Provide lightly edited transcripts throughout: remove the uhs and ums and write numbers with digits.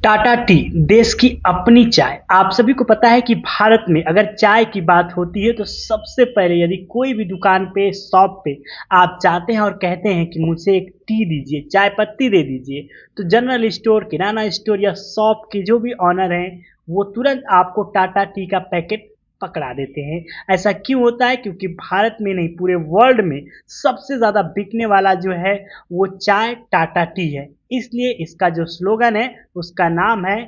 Tata T देश की अपनी चाय। आप सभी को पता है कि भारत में अगर चाय की बात होती है तो सबसे पहले यदि कोई भी दुकान पे शॉप पे आप जाते हैं और कहते हैं कि मुझे एक टी दीजिए, चाय पत्ती दे दीजिए, तो जनरल स्टोर, किराना स्टोर या शॉप के जो भी ऑनर हैं वो तुरंत आपको टाटा टी का पैकेट पकड़ा देते हैं। ऐसा क्यों होता है? क्योंकि भारत में नहीं पूरे वर्ल्ड में सबसे ज़्यादा बिकने वाला जो है वो चाय टाटा टी है। इसलिए इसका जो स्लोगन है उसका नाम है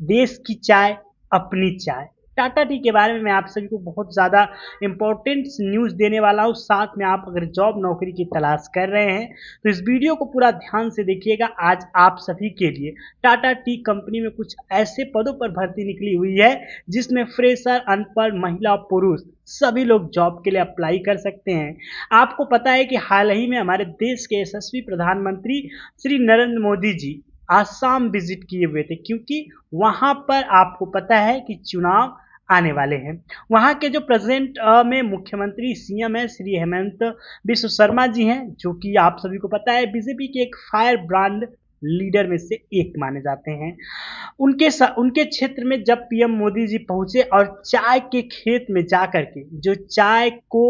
देश की चाय अपनी चाय। टाटा टी के बारे में मैं आप सभी को बहुत ज़्यादा इम्पोर्टेंट न्यूज़ देने वाला हूँ। साथ में आप अगर जॉब नौकरी की तलाश कर रहे हैं तो इस वीडियो को पूरा ध्यान से देखिएगा। आज आप सभी के लिए टाटा टी कंपनी में कुछ ऐसे पदों पर भर्ती निकली हुई है जिसमें फ्रेशर, अनपढ़, महिला, पुरुष सभी लोग जॉब के लिए अप्लाई कर सकते हैं। आपको पता है कि हाल ही में हमारे देश के यशस्वी प्रधानमंत्री श्री नरेंद्र मोदी जी आसाम विजिट किए हुए थे, क्योंकि वहां पर आपको पता है कि चुनाव आने वाले हैं। वहां के जो प्रेजेंट में मुख्यमंत्री सीएम है श्री हेमंत बिश्व शर्मा जी हैं, जो कि आप सभी को पता है बीजेपी के एक फायर ब्रांड लीडर में से एक माने जाते हैं। उनके क्षेत्र में जब पीएम मोदी जी पहुंचे और चाय के खेत में जाकर के जो चाय को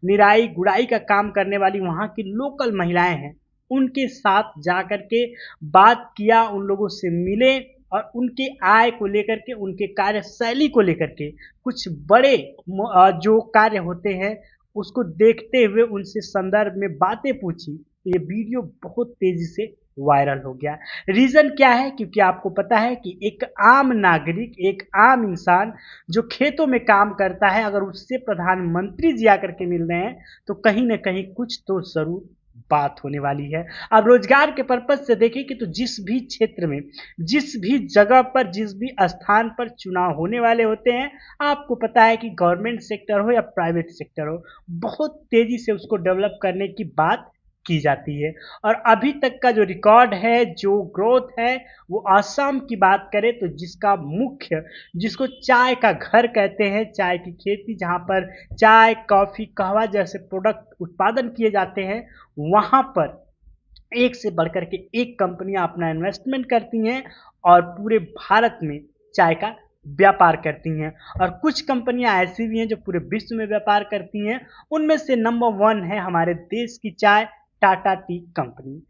निराई गुड़ाई का काम करने वाली वहां की लोकल महिलाएं हैं उनके साथ जाकर के बात किया, उन लोगों से मिले और उनके आय को लेकर के, उनके कार्यशैली को लेकर के कुछ बड़े जो कार्य होते हैं उसको देखते हुए उनसे संदर्भ में बातें पूछी। तो ये वीडियो बहुत तेजी से वायरल हो गया। रीजन क्या है? क्योंकि आपको पता है कि एक आम नागरिक, एक आम इंसान जो खेतों में काम करता है, अगर उससे प्रधानमंत्री जी आकर के मिल रहे हैं तो कहीं ना कहीं कुछ तो जरूर बात होने वाली है। अब रोजगार के पर्पज से देखें कि तो जिस भी क्षेत्र में, जिस भी जगह पर, जिस भी स्थान पर चुनाव होने वाले होते हैं, आपको पता है कि गवर्नमेंट सेक्टर हो या प्राइवेट सेक्टर हो, बहुत तेजी से उसको डेवलप करने की बात की जाती है। और अभी तक का जो रिकॉर्ड है, जो ग्रोथ है, वो आसाम की बात करें तो जिसका मुख्य, जिसको चाय का घर कहते हैं, चाय की खेती जहाँ पर चाय, कॉफ़ी, कहवा जैसे प्रोडक्ट उत्पादन किए जाते हैं, वहाँ पर एक से बढ़कर के एक कंपनियां अपना इन्वेस्टमेंट करती हैं और पूरे भारत में चाय का व्यापार करती हैं। और कुछ कंपनियां ऐसी भी हैं जो पूरे विश्व में व्यापार करती हैं। उनमें से नंबर 1 है हमारे देश की चाय टाटा टी कंपनी।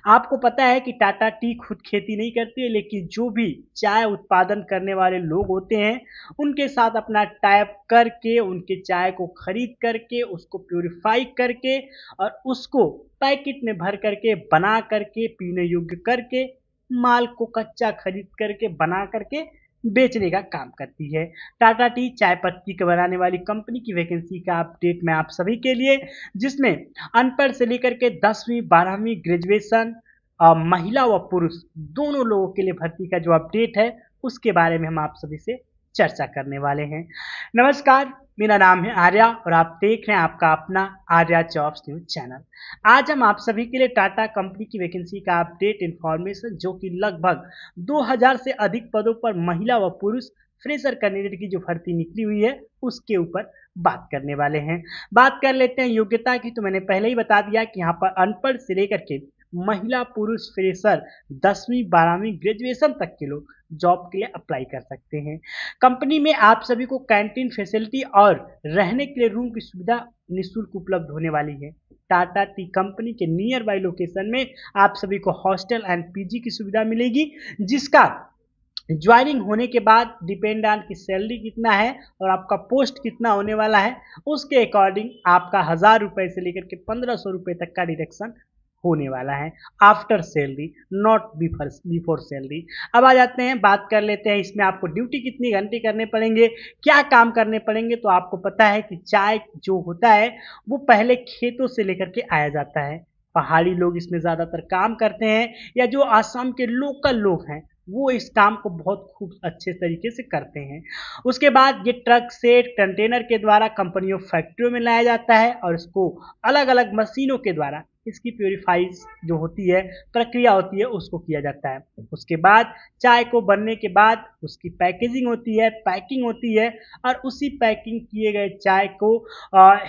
आपको पता है कि टाटा टी खुद खेती नहीं करती है, लेकिन जो भी चाय उत्पादन करने वाले लोग होते हैं उनके साथ अपना टाइप करके, उनके चाय को खरीद करके, उसको प्यूरिफाई करके और उसको पैकेट में भर करके, बना करके, पीने योग्य करके, माल को कच्चा खरीद करके, बना करके बेचने का काम करती है। टाटा टी चाय पत्ती के बनाने वाली कंपनी की वैकेंसी का अपडेट मैं आप सभी के लिए, जिसमें अनपढ़ से लेकर के 10वीं 12वीं ग्रेजुएशन, महिला व पुरुष दोनों लोगों के लिए भर्ती का जो अपडेट है उसके बारे में हम आप सभी से चर्चा करने वाले हैं। नमस्कार, मेरा नाम है आर्या और आप देख रहे हैं आपका अपना आर्या जॉब्स न्यूज चैनल। आज हम आप सभी के लिए टाटा कंपनी की वैकेंसी का अपडेट इंफॉर्मेशन, जो कि लगभग 2000 से अधिक पदों पर महिला व पुरुष फ्रेशर कैंडिडेट की जो भर्ती निकली हुई है उसके ऊपर बात करने वाले हैं। बात कर लेते हैं योग्यता की। तो मैंने पहले ही बता दिया कि यहाँ पर अनपढ़ से लेकर के महिला, पुरुष, फ्रेशर 10वीं 12वीं ग्रेजुएशन तक के लोग जॉब के लिए अप्लाई कर सकते हैं। कंपनी में आप सभी को कैंटीन फैसिलिटी और रहने के लिए रूम की सुविधा निःशुल्क उपलब्ध होने वाली है। टाटा टी कंपनी के नियर बाई लोकेशन में आप सभी को हॉस्टल एंड पीजी की सुविधा मिलेगी, जिसका ज्वाइनिंग होने के बाद डिपेंड ऑन की सैलरी कितना है और आपका पोस्ट कितना होने वाला है उसके अकॉर्डिंग आपका 1000 रुपए से लेकर के 1500 रुपए तक का डिडक्शन होने वाला है after salary, not before salary. अब आ जाते हैं, बात कर लेते हैं इसमें आपको ड्यूटी कितनी घंटे करने पड़ेंगे, क्या काम करने पड़ेंगे। तो आपको पता है कि चाय जो होता है वो पहले खेतों से लेकर के आया जाता है। पहाड़ी लोग इसमें ज़्यादातर काम करते हैं, या जो आसाम के लोकल लोग हैं वो इस काम को बहुत खूब अच्छे तरीके से करते हैं। उसके बाद ये ट्रक से कंटेनर के द्वारा कंपनियों, फैक्ट्रियों में लाया जाता है और इसको अलग अलग मशीनों के द्वारा इसकी प्योरीफाइज जो होती है, प्रक्रिया होती है, उसको किया जाता है। उसके बाद चाय को बनने के बाद उसकी पैकेजिंग होती है, पैकिंग होती है और उसी पैकिंग किए गए चाय को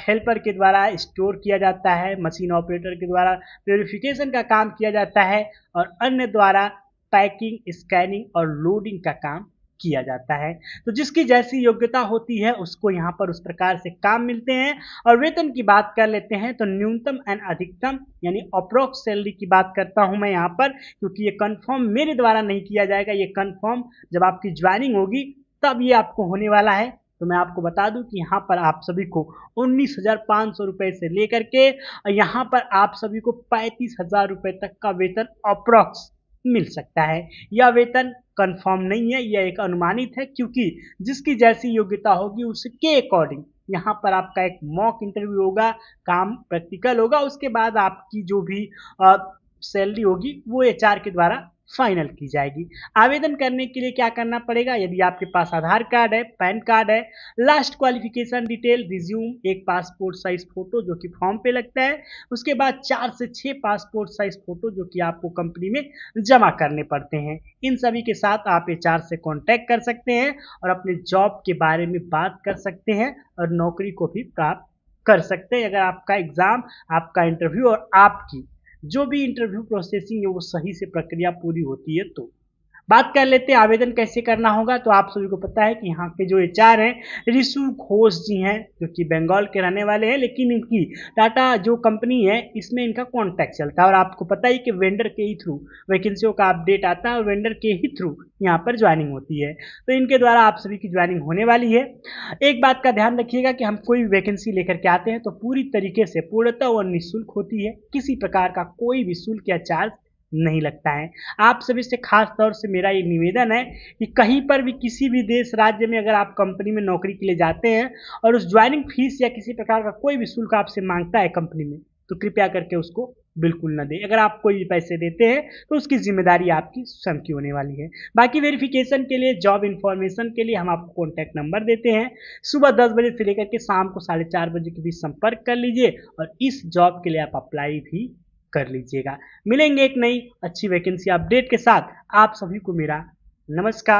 हेल्पर के द्वारा स्टोर किया जाता है, मशीन ऑपरेटर के द्वारा प्योरीफिकेशन का काम किया जाता है और अन्य द्वारा पैकिंग, स्कैनिंग और लोडिंग का काम किया जाता है। तो जिसकी जैसी योग्यता होती है उसको यहाँ पर उस प्रकार से काम मिलते हैं। और वेतन की बात कर लेते हैं तो न्यूनतम एंड अधिकतम यानी अप्रोक्स सैलरी की बात करता हूँ मैं यहाँ पर, क्योंकि ये कंफर्म मेरे द्वारा नहीं किया जाएगा, ये कंफर्म जब आपकी ज्वाइनिंग होगी तब ये आपको होने वाला है। तो मैं आपको बता दूं कि यहाँ पर आप सभी को 19,500 रुपये से लेकर के यहाँ पर आप सभी को 35,000 रुपये तक का वेतन अप्रोक्स मिल सकता है। यह वेतन कंफर्म नहीं है, यह एक अनुमानित है, क्योंकि जिसकी जैसी योग्यता होगी उसके अकॉर्डिंग यहाँ पर आपका एक मॉक इंटरव्यू होगा, काम प्रैक्टिकल होगा, उसके बाद आपकी जो भी सैलरी होगी वो एचआर के द्वारा फाइनल की जाएगी। आवेदन करने के लिए क्या करना पड़ेगा? यदि आपके पास आधार कार्ड है, पैन कार्ड है, लास्ट क्वालिफिकेशन डिटेल, रिज्यूम, एक पासपोर्ट साइज फोटो जो कि फॉर्म पे लगता है, उसके बाद 4 से 6 पासपोर्ट साइज फोटो जो कि आपको कंपनी में जमा करने पड़ते हैं। इन सभी के साथ आप एचआर से कांटेक्ट कर सकते हैं और अपने जॉब के बारे में बात कर सकते हैं और नौकरी को भी प्राप्त कर सकते हैं, अगर आपका एग्जाम, आपका इंटरव्यू और आपकी जो भी इंटरव्यू प्रोसेसिंग है वो सही से प्रक्रिया पूरी होती है। तो बात कर लेते हैं आवेदन कैसे करना होगा। तो आप सभी को पता है कि यहाँ के जो एचआर हैं रिशु घोष जी हैं, जो कि बंगाल के रहने वाले हैं, लेकिन इनकी टाटा जो कंपनी है इसमें इनका कॉन्टैक्ट चलता है और आपको पता ही कि वेंडर के ही थ्रू वैकेंसियों का अपडेट आता है और वेंडर के ही थ्रू यहाँ पर ज्वाइनिंग होती है। तो इनके द्वारा आप सभी की ज्वाइनिंग होने वाली है। एक बात का ध्यान रखिएगा कि हम कोई भी वैकेंसी लेकर के आते हैं तो पूरी तरीके से पूर्णतः और निःशुल्क होती है, किसी प्रकार का कोई भी शुल्क या चार्ज नहीं लगता है। आप सभी से खास तौर से मेरा ये निवेदन है कि कहीं पर भी किसी भी देश राज्य में अगर आप कंपनी में नौकरी के लिए जाते हैं और उस ज्वाइनिंग फीस या किसी प्रकार का कोई भी शुल्क आपसे मांगता है कंपनी में, तो कृपया करके उसको बिल्कुल न दें। अगर आप कोई भी पैसे देते हैं तो उसकी जिम्मेदारी आपकी स्वयं की होने वाली है। बाकी वेरिफिकेशन के लिए, जॉब इन्फॉर्मेशन के लिए हम आपको कॉन्टैक्ट नंबर देते हैं। सुबह 10 बजे से लेकर के शाम को 4:30 बजे के बीच संपर्क कर लीजिए और इस जॉब के लिए आप अप्लाई भी कर लीजिएगा। मिलेंगे एक नई अच्छी वैकेंसी अपडेट के साथ। आप सभी को मेरा नमस्कार।